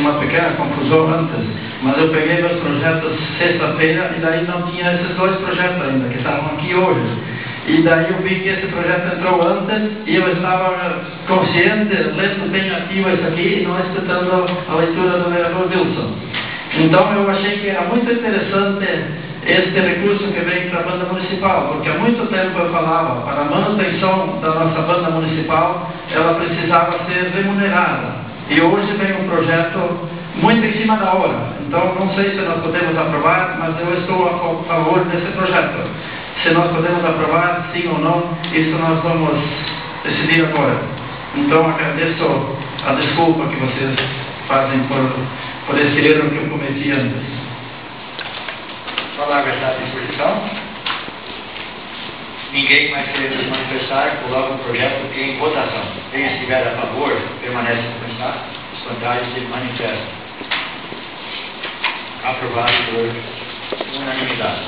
uma pequena confusão antes, mas eu peguei meus projetos sexta-feira e daí não tinha esses dois projetos ainda, que estavam aqui hoje. E daí eu vi que esse projeto entrou antes e eu estava consciente, lendo bem ativo isso aqui e não escutando a leitura do vereador Wilson. Então eu achei que era muito interessante este recurso que veio para a banda municipal, porque há muito tempo eu falava, para a manutenção da nossa banda municipal, ela precisava ser remunerada. E hoje vem um projeto muito em cima da hora. Então não sei se nós podemos aprovar, mas eu estou a favor desse projeto. Se nós podemos aprovar, sim ou não, isso nós vamos decidir agora. Então agradeço a desculpa que vocês fazem por esse erro que eu cometi antes. Palavra está à disposição. Ninguém mais querer se manifestar, coloca o projeto em votação. Quem estiver a favor, permanece como está. Os contrários se manifestam. Aprovado por unanimidade.